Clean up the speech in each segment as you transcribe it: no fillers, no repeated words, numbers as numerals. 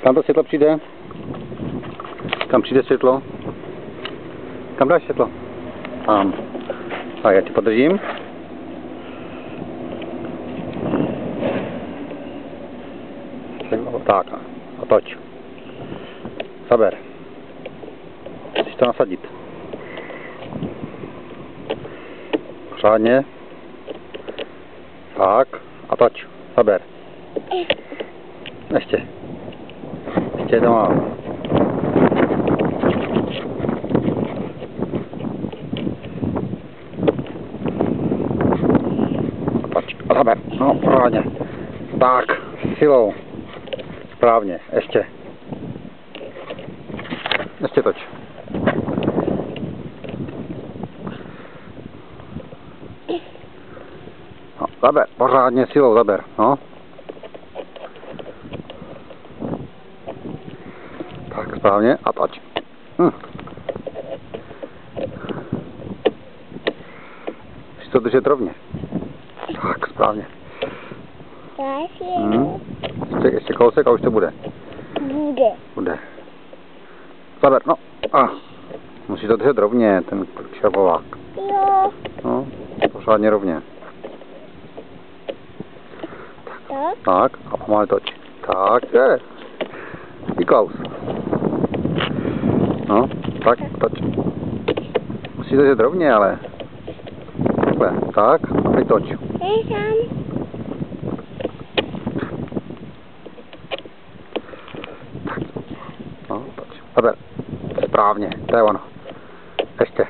Kam to světlo přijde? Kam přijde světlo? Kam dáš světlo? Tam. Tak, já ti podržím. Tak, a toč. Zaber. Musíš to nasadit. Pořádně. Tak, a toč. Zaber. Ještě. Ještě je to málo. Toč. A zaber. No, pořádně. Tak, silou. Správně, ještě. Ještě toč. No, zaber, pořádně silou zaber, no. Tak, správně a toč. Musíš to držet rovně. Tak, správně. Ještě kousek a už to bude. Bude. Zaber, no. Musíš to držet rovně, ten šrabovák. Jo. No, pořádně rovně. Tak, a pomalu toč. Tak, je. Klaus. No, tak, toč. Musíš to držet rovně, ale. Takhle, tak, a teď toč. No, toč. Zaber. Správně, to je ono. Ještě.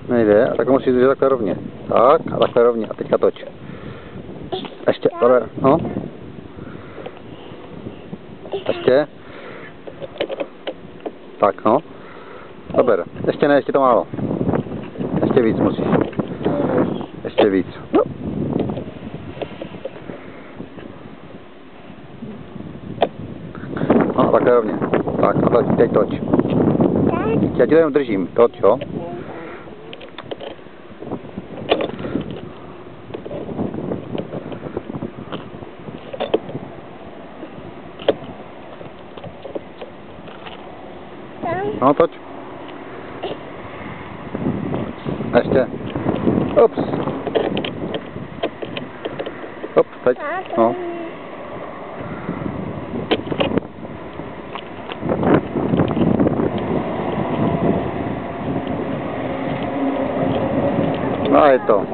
Nejde, a tak musíš držet takhle rovně. Tak, a takhle rovně, a teďka toč. Ještě, zaber, no. Ještě. Tak, no. Zaber. Ještě ne, ještě to málo. Ještě víc musíš. Ještě víc. No. No, takhle rovně. Tak, a teď toč. Já ti to jenom držím. Toč, jo. No, toč. Ještě. Ups. Hop, teď. No. No, je to.